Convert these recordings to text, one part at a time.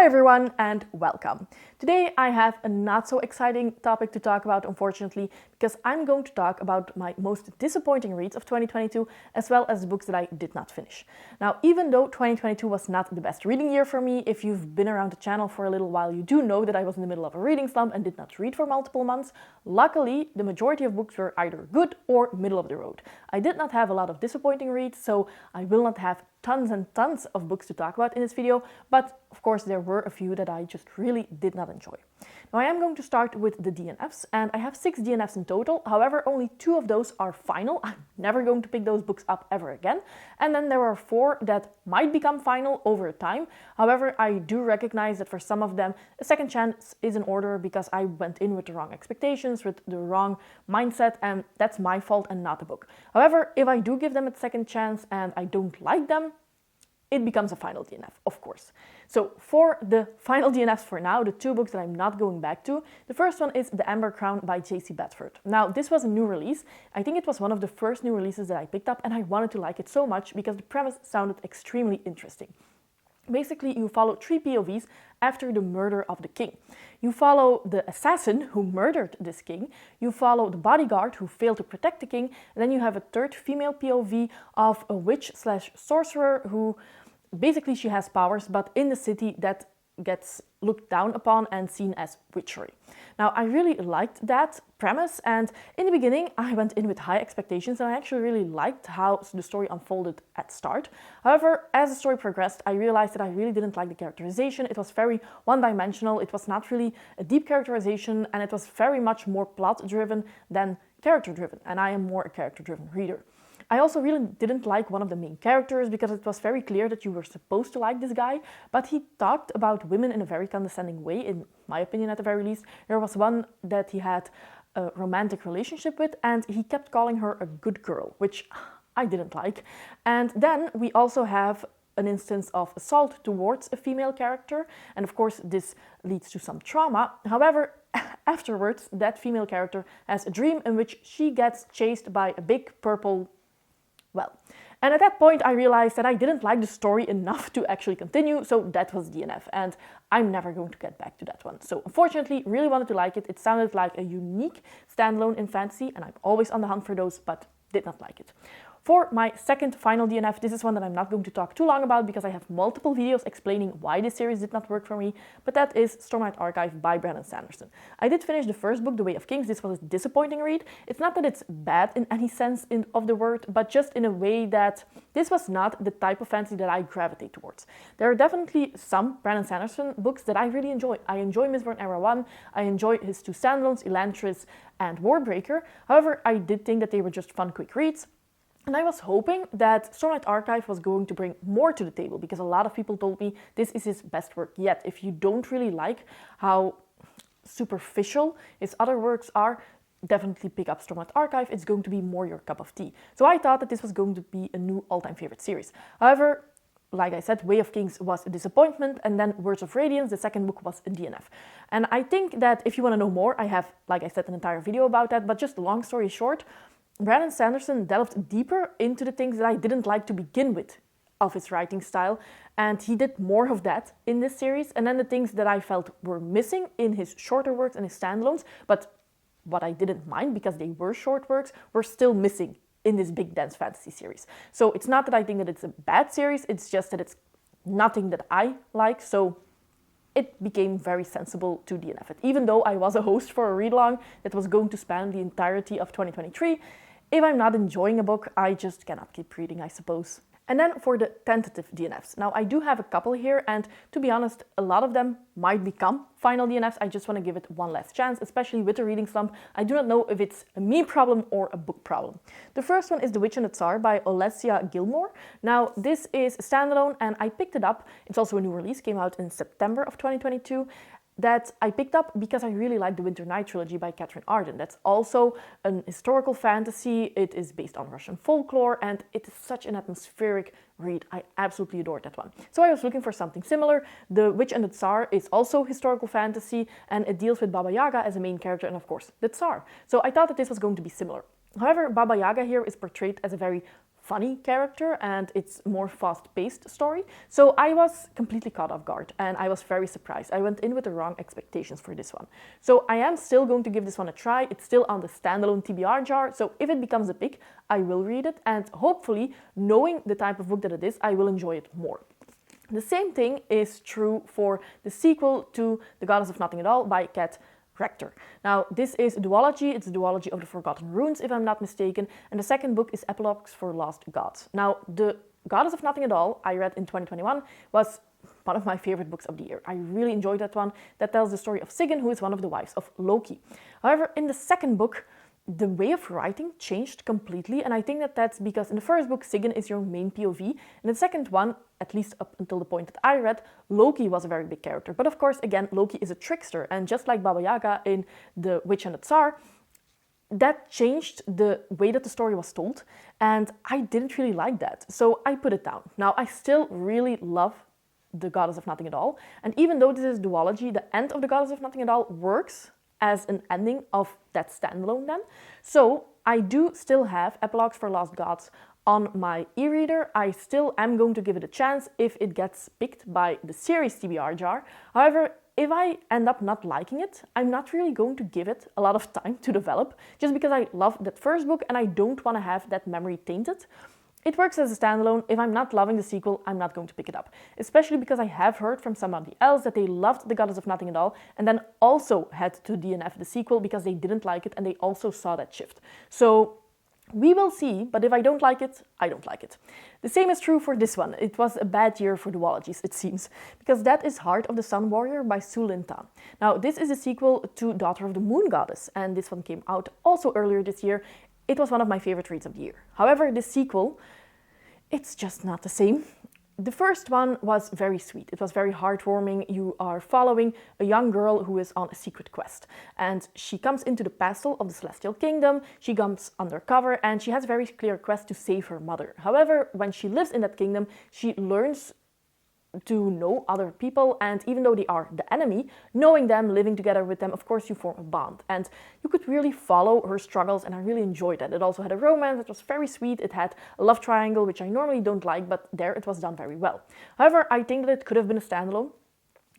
Hi everyone and welcome. Today I have a not so exciting topic to talk about, unfortunately, because I'm going to talk about my most disappointing reads of 2022 as well as the books that I did not finish. Now, even though 2022 was not the best reading year for me, if you've been around the channel for a little while, you do know that I was in the middle of a reading slump and did not read for multiple months. Luckily, the majority of books were either good or middle of the road. I did not have a lot of disappointing reads, so I will not have tons and tons of books to talk about in this video, but of course there were a few that I just really did not enjoy. Now I am going to start with the DNFs, and I have 6 DNFs in total. However, only 2 of those are final. I'm never going to pick those books up ever again. And then there are 4 that might become final over time. However, I do recognize that for some of them, a second chance is in order because I went in with the wrong expectations, with the wrong mindset, and that's my fault and not the book. However, if I do give them a second chance and I don't like them, it becomes a final DNF, of course. So for the final DNFs for now, the 2 books that I'm not going back to, the first one is The Amber Crown by J.C. Bedford. Now, this was a new release. I think it was one of the first new releases that I picked up, and I wanted to like it so much because the premise sounded extremely interesting. Basically, you follow 3 POVs after the murder of the king. You follow the assassin who murdered this king, you follow the bodyguard who failed to protect the king, and then you have a 3rd female POV of a witch/sorcerer who basically she has powers, but in the city that gets looked down upon and seen as witchery. Now, I really liked that premise, and in the beginning I went in with high expectations and I actually really liked how the story unfolded at start. However, as the story progressed, I realized that I really didn't like the characterization. It was very one-dimensional, it was not really a deep characterization, and it was very much more plot-driven than character-driven, and I am more a character-driven reader. I also really didn't like one of the main characters because it was very clear that you were supposed to like this guy, but he talked about women in a very condescending way, in my opinion at the very least. There was one that he had a romantic relationship with and he kept calling her a good girl, which I didn't like. And then we also have an instance of assault towards a female character, and of course this leads to some trauma. However, afterwards that female character has a dream in which she gets chased by a big purple and at that point I realized that I didn't like the story enough to actually continue, so that was DNF, and I'm never going to get back to that one. So unfortunately, really wanted to like it. It sounded like a unique standalone in fantasy, and I'm always on the hunt for those, but did not like it. For my second final DNF, this is one that I'm not going to talk too long about because I have multiple videos explaining why this series did not work for me, but that is Stormlight Archive by Brandon Sanderson. I did finish the first book, The Way of Kings. This was a disappointing read. It's not that it's bad in any sense of the word, but just in a way that this was not the type of fantasy that I gravitate towards. There are definitely some Brandon Sanderson books that I really enjoy. I enjoy Mistborn Era 1, I enjoy his 2 standalones, Elantris and Warbreaker. However, I did think that they were just fun, quick reads. And I was hoping that Stormlight Archive was going to bring more to the table because a lot of people told me this is his best work yet. If you don't really like how superficial his other works are, definitely pick up Stormlight Archive. It's going to be more your cup of tea. So I thought that this was going to be a new all-time favorite series. However, like I said, Way of Kings was a disappointment, and then Words of Radiance, the second book, was a DNF. And I think that if you want to know more, I have, like I said, an entire video about that, but just long story short, Brandon Sanderson delved deeper into the things that I didn't like to begin with of his writing style, and he did more of that in this series, and then the things that I felt were missing in his shorter works and his standalones, but what I didn't mind because they were short works, were still missing in this big dense fantasy series. So it's not that I think that it's a bad series, it's just that it's nothing that I like, so it became very sensible to DNF it. Even though I was a host for a read-along that was going to span the entirety of 2023, if I'm not enjoying a book, I just cannot keep reading, I suppose. And then for the tentative DNFs. Now, I do have a couple here, and to be honest, a lot of them might become final DNFs. I just want to give it one last chance, especially with the reading slump. I do not know if it's a me problem or a book problem. The first one is The Witch and the Tsar by Olesya Gilmore. Now, this is a standalone, and I picked it up. It's also a new release, came out in September of 2022. That I picked up because I really like the Winter Night trilogy by Catherine Arden. That's also an historical fantasy. It is based on Russian folklore, and it is such an atmospheric read. I absolutely adored that one. So I was looking for something similar. The Witch and the Tsar is also historical fantasy, and it deals with Baba Yaga as a main character, and of course the Tsar. So I thought that this was going to be similar. However, Baba Yaga here is portrayed as a very funny character and it's more fast-paced story. So I was completely caught off guard and I was very surprised. I went in with the wrong expectations for this one. So I am still going to give this one a try. It's still on the standalone TBR jar. So if it becomes a pick, I will read it, and hopefully, knowing the type of book that it is, I will enjoy it more. The same thing is true for the sequel to The Goddess of Nothing at All by Kat Rector. Now, this is a duology. It's a duology of the Forgotten Runes, if I'm not mistaken, and the second book is Epilogues for Lost Gods. Now, The Goddess of Nothing at All, I read in 2021, was one of my favorite books of the year. I really enjoyed that one. That tells the story of Sigyn, who is one of the wives of Loki. However, in the second book, the way of writing changed completely, and I think that that's because in the first book, Sigyn is your main POV. In the second one, at least up until the point that I read, Loki was a very big character. But of course, again, Loki is a trickster, and just like Baba Yaga in The Witch and the Tsar, that changed the way that the story was told, and I didn't really like that. So I put it down. Now, I still really love The Goddess of Nothing at All, and even though this is duology, the end of The Goddess of Nothing at All works as an ending of that standalone then. So I do still have Epilogues for Lost Gods on my e-reader. I still am going to give it a chance if it gets picked by the series TBR jar. However, if I end up not liking it, I'm not really going to give it a lot of time to develop, just because I love that first book and I don't want to have that memory tainted. It works as a standalone. If I'm not loving the sequel, I'm not going to pick it up. Especially because I have heard from somebody else that they loved The Goddess of Nothing at All and then also had to DNF the sequel because they didn't like it and they also saw that shift. So we will see, but if I don't like it, I don't like it. The same is true for this one. It was a bad year for duologies, it seems, because that is Heart of the Sun Warrior by Su Lin Ta. Now, this is a sequel to Daughter of the Moon Goddess, and this one came out also earlier this year. It was one of my favorite reads of the year. However, this sequel, it's just not the same. The first one was very sweet. It was very heartwarming. You are following a young girl who is on a secret quest. And she comes into the castle of the Celestial Kingdom. She comes undercover and she has a very clear quest to save her mother. However, when she lives in that kingdom, she learns to know other people, and even though they are the enemy, knowing them, living together with them, of course you form a bond, and you could really follow her struggles, and I really enjoyed that. It also had a romance that was very sweet. It had a love triangle, which I normally don't like, but there it was done very well. However, I think that it could have been a standalone,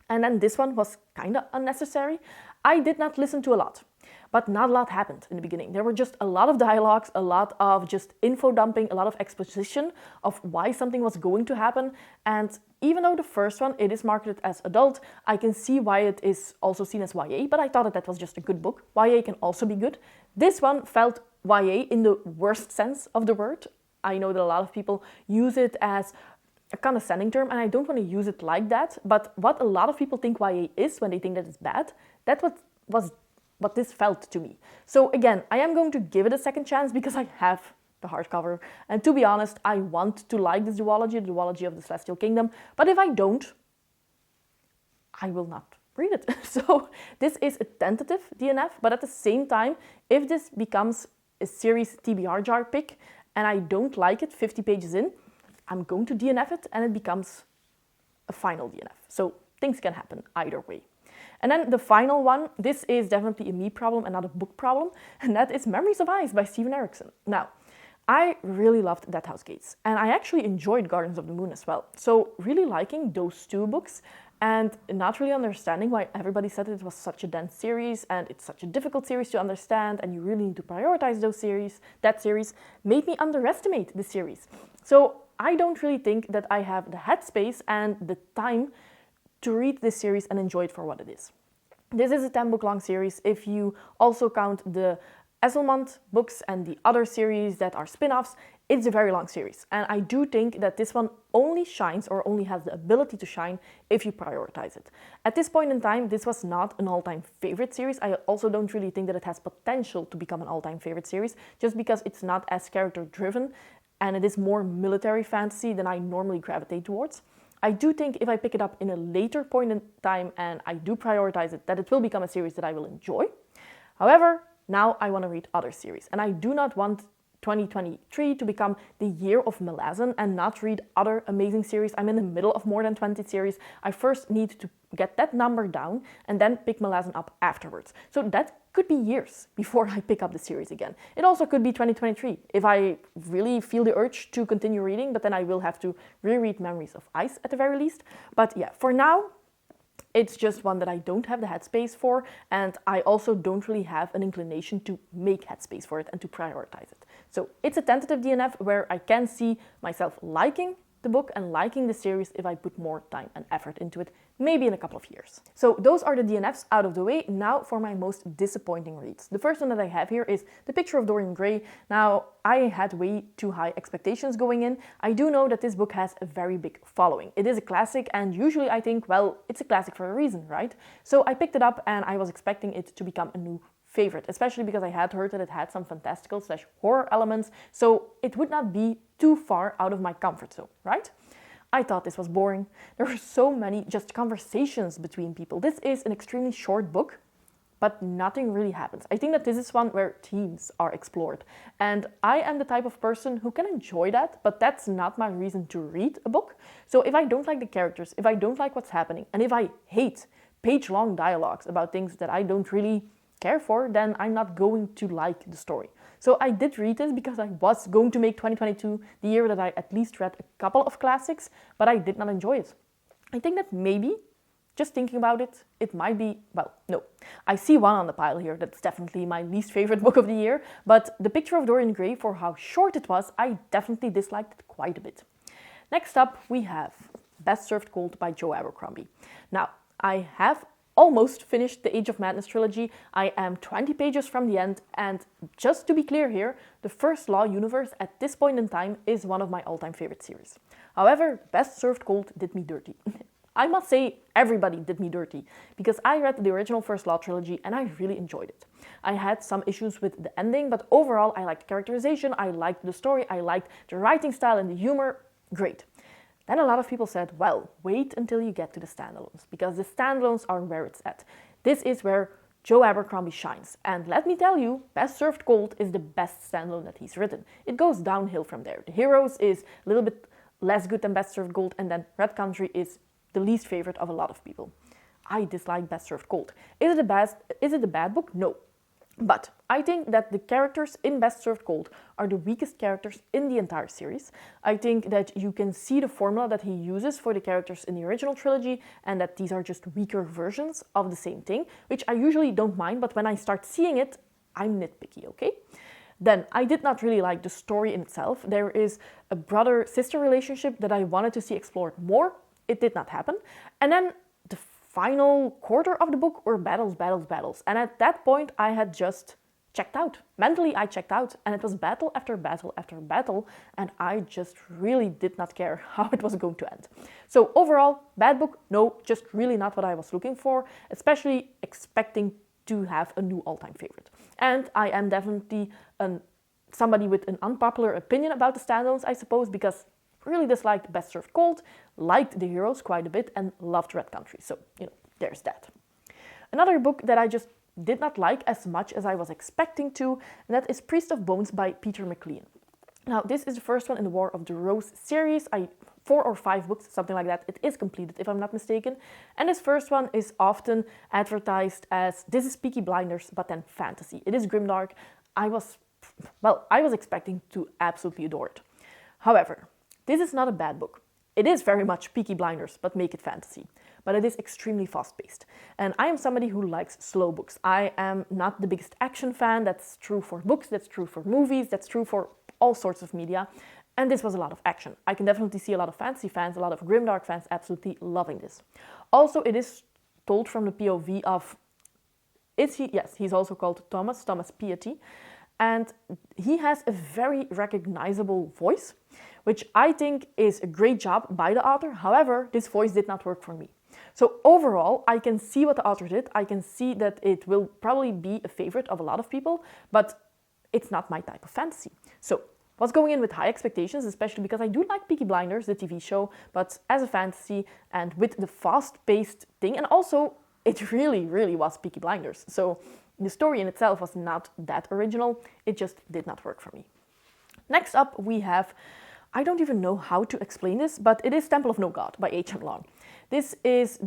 and then this one was kind of unnecessary. I did not listen to a lot, but not a lot happened in the beginning. There were just a lot of dialogues, a lot of just info dumping, a lot of exposition of why something was going to happen. And even though the first one, it is marketed as adult, I can see why it is also seen as YA, but I thought that that was just a good book. YA can also be good. This one felt YA in the worst sense of the word. I know that a lot of people use it as a condescending term, and I don't want to use it like that, but what a lot of people think YA is when they think that it's bad, that was what this felt to me. So again, I am going to give it a second chance because I have the hardcover, and to be honest, I want to like this duology, the duology of the Celestial Kingdom, but if I don't, I will not read it. So this is a tentative DNF, but at the same time, if this becomes a series TBR jar pick and I don't like it 50 pages in, I'm going to DNF it and it becomes a final DNF. So things can happen either way. And then the final one, this is definitely a me problem and not a book problem, and that is Memories of Ice by Steven Erikson. Now, I really loved Dead House Gates, and I actually enjoyed Gardens of the Moon as well. So really liking those two books and not really understanding why everybody said it was such a dense series and it's such a difficult series to understand and you really need to prioritize that series made me underestimate the series. So I don't really think that I have the headspace and the time to read this series and enjoy it for what it is. This is a 10-book long series. If you also count the Esselmont books and the other series that are spin-offs, it's a very long series. And I do think that this one only shines or only has the ability to shine if you prioritize it. At this point in time, this was not an all-time favorite series. I also don't really think that it has potential to become an all-time favorite series, just because it's not as character-driven and it is more military fantasy than I normally gravitate towards. I do think if I pick it up in a later point in time and I do prioritize it, that it will become a series that I will enjoy. However, now I want to read other series, and I do not want 2023 to become the year of Malazan and not read other amazing series. I'm in the middle of more than 20 series. I first need to get that number down and then pick Malazan up afterwards. So that could be years before I pick up the series again. It also could be 2023 if I really feel the urge to continue reading, but then I will have to reread Memories of Ice at the very least. But yeah, for now, it's just one that I don't have the headspace for, and I also don't really have an inclination to make headspace for it and to prioritize it. So it's a tentative DNF where I can see myself liking the book and liking the series if I put more time and effort into it, maybe in a couple of years. So those are the DNFs out of the way. Now for my most disappointing reads. The first one that I have here is The Picture of Dorian Gray. Now, I had way too high expectations going in. I do know that this book has a very big following. It is a classic, and usually I think, well, it's a classic for a reason, right? So I picked it up and I was expecting it to become a new favorite, especially because I had heard that it had some fantastical/horror elements, so it would not be too far out of my comfort zone, right? I thought this was boring. There were so many just conversations between people. This is an extremely short book, but nothing really happens. I think that this is one where themes are explored, and I am the type of person who can enjoy that, but that's not my reason to read a book. So if I don't like the characters, if I don't like what's happening, and if I hate page-long dialogues about things that I don't really care for, then I'm not going to like the story. So I did read this because I was going to make 2022 the year that I at least read a couple of classics, but I did not enjoy it. I think that maybe, just thinking about it, it might be, well, no. I see one on the pile here that's definitely my least favorite book of the year, but The Picture of Dorian Gray, for how short it was, I definitely disliked it quite a bit. Next up, we have Best Served Cold by Joe Abercrombie. Now, I have almost finished the Age of Madness trilogy. I am 20 pages from the end, and just to be clear here, the First Law universe at this point in time is one of my all-time favorite series. However, Best Served Cold did me dirty. I must say everybody did me dirty, because I read the original First Law trilogy and I really enjoyed it. I had some issues with the ending, but overall I liked the characterization, I liked the story, I liked the writing style and the humor. Great. Then a lot of people said, well, wait until you get to the standalones, because the standalones are where it's at. This is where Joe Abercrombie shines. And let me tell you, Best Served Cold is the best standalone that he's written. It goes downhill from there. The Heroes is a little bit less good than Best Served Cold, and then Red Country is the least favorite of a lot of people. I dislike Best Served Cold. Is it a bad book? No. But I think that the characters in Best Served Cold are the weakest characters in the entire series. I think that you can see the formula that he uses for the characters in the original trilogy, and that these are just weaker versions of the same thing, which I usually don't mind, but when I start seeing it, I'm nitpicky, okay? Then, I did not really like the story in itself. There is a brother-sister relationship that I wanted to see explored more. It did not happen. And then the final quarter of the book were battles, battles, battles. And at that point, I had just checked out. Mentally, I checked out, and it was battle after battle after battle, and I just really did not care how it was going to end. So overall, bad book? No, just really not what I was looking for, especially expecting to have a new all-time favorite. And I am definitely somebody with an unpopular opinion about the standalones, I suppose, because really disliked Best Served Cold, liked the Heroes quite a bit, and loved Red Country. So, there's that. Another book that I just did not like as much as I was expecting to, and that is Priest of Bones by Peter McLean. Now, this is the first one in the War of the Rose series. 4 or 5 books, something like that. It is completed, if I'm not mistaken. And this first one is often advertised as, this is Peaky Blinders, but then fantasy. It is grimdark. I was expecting to absolutely adore it. However, this is not a bad book. It is very much Peaky Blinders, but make it fantasy. But it is extremely fast-paced. And I am somebody who likes slow books. I am not the biggest action fan. That's true for books, that's true for movies, that's true for all sorts of media. And this was a lot of action. I can definitely see a lot of fantasy fans, a lot of grimdark fans absolutely loving this. Also, it is told from the POV of, yes, he's also called Thomas Piety. And he has a very recognizable voice, which I think is a great job by the author. However, this voice did not work for me. So overall, I can see what the author did. I can see that it will probably be a favorite of a lot of people, but it's not my type of fantasy. So was going in with high expectations, especially because I do like Peaky Blinders, the TV show, but as a fantasy and with the fast-paced thing, and also it really, really was Peaky Blinders. So the story in itself was not that original. It just did not work for me. Next up we have, I don't even know how to explain this, but it is Temple of No God by H.M. Long. This is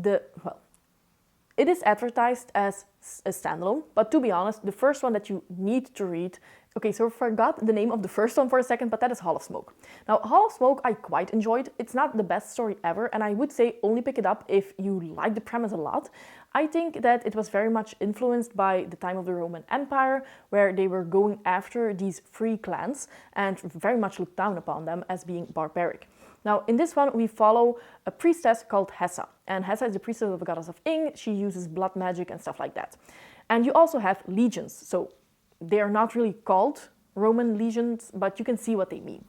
it is advertised as a standalone, but to be honest, the first one that you need to read. Okay, so I forgot the name of the first one for a second, but that is Hall of Smoke. Now, Hall of Smoke I quite enjoyed. It's not the best story ever, and I would say only pick it up if you like the premise a lot. I think that it was very much influenced by the time of the Roman Empire, where they were going after these free clans and very much looked down upon them as being barbaric. Now, in this one, we follow a priestess called Hessa. And Hessa is the priestess of the goddess of Ing. She uses blood magic and stuff like that. And you also have legions. So they are not really called Roman legions, but you can see what they mean.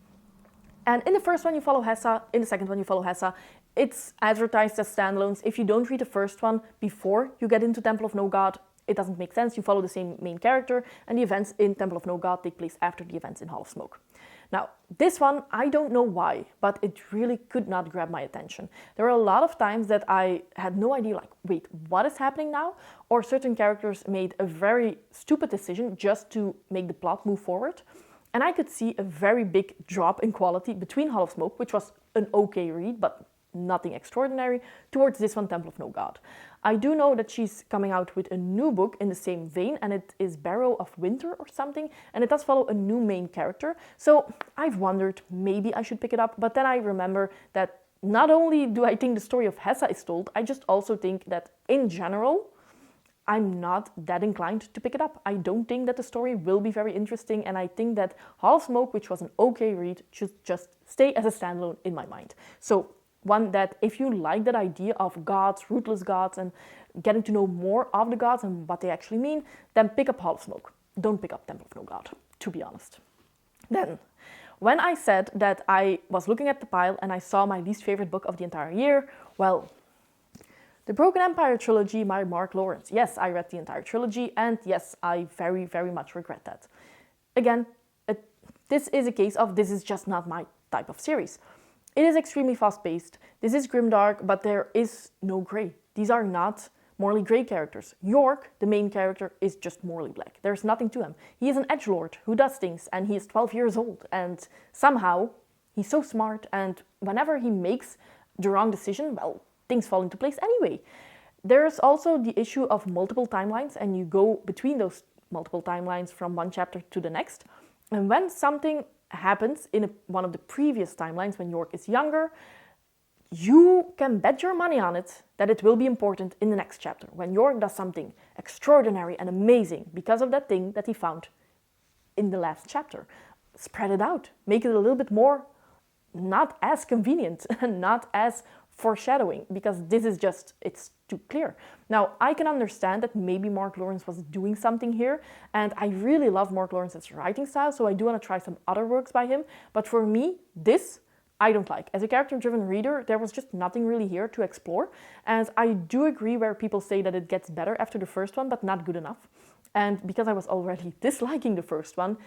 And in the first one, you follow Hessa. In the second one, you follow Hessa. It's advertised as standalones. If you don't read the first one before you get into Temple of No God, it doesn't make sense. You follow the same main character, and the events in Temple of No God take place after the events in Hall of Smoke. Now, this one, I don't know why, but it really could not grab my attention. There were a lot of times that I had no idea, like, wait, what is happening now? Or certain characters made a very stupid decision just to make the plot move forward. And I could see a very big drop in quality between Hall of Smoke, which was an okay read, but nothing extraordinary, towards this one, Temple of No God. I do know that she's coming out with a new book in the same vein, and it is Barrow of Winter or something, and it does follow a new main character. So I've wondered, maybe I should pick it up, but then I remember that not only do I think the story of Hessa is told, I just also think that in general, I'm not that inclined to pick it up. I don't think that the story will be very interesting, and I think that Hall of Smoke, which was an okay read, should just stay as a standalone in my mind. So one that if you like that idea of gods, rootless gods, and getting to know more of the gods and what they actually mean, then pick up Hall of Smoke. Don't pick up Temple of No God, to be honest. Then, when I said that I was looking at the pile and I saw my least favorite book of the entire year, well, The Broken Empire trilogy by Mark Lawrence. Yes, I read the entire trilogy, and yes, I very, very much regret that. Again, this is a case of this is just not my type of series. It is extremely fast-paced. This is grimdark, but there is no grey. These are not morally grey characters. York, the main character, is just morally black. There's nothing to him. He is an edgelord who does things, and he is 12 years old, and somehow he's so smart, and whenever he makes the wrong decision, well, things fall into place anyway. There's also the issue of multiple timelines, and you go between those multiple timelines from one chapter to the next, and when something happens in one of the previous timelines when York is younger, you can bet your money on it that it will be important in the next chapter when York does something extraordinary and amazing because of that thing that he found in the last chapter. Spread it out, make it a little bit more not as convenient and not as foreshadowing, because this is just, it's too clear. Now, I can understand that maybe Mark Lawrence was doing something here, and I really love Mark Lawrence's writing style, so I do want to try some other works by him, but for me, this I don't like. As a character-driven reader, there was just nothing really here to explore, and I do agree where people say that it gets better after the first one, but not good enough. And because I was already disliking the first one,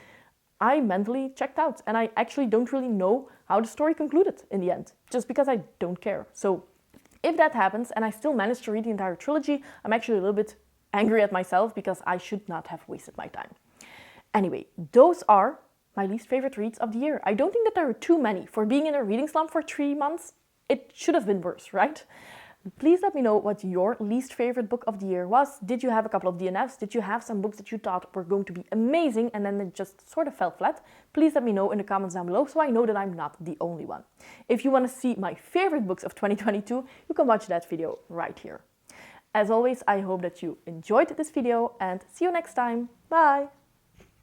I mentally checked out, and I actually don't really know how the story concluded in the end, just because I don't care. So if that happens, and I still managed to read the entire trilogy, I'm actually a little bit angry at myself because I should not have wasted my time. Anyway, those are my least favorite reads of the year. I don't think that there are too many. For being in a reading slump for 3 months, it should have been worse, right? Please let me know what your least favorite book of the year was. Did you have a couple of DNFs? Did you have some books that you thought were going to be amazing and then it just sort of fell flat? Please let me know in the comments down below so I know that I'm not the only one. If you want to see my favorite books of 2022, you can watch that video right here. As always, I hope that you enjoyed this video and see you next time. Bye!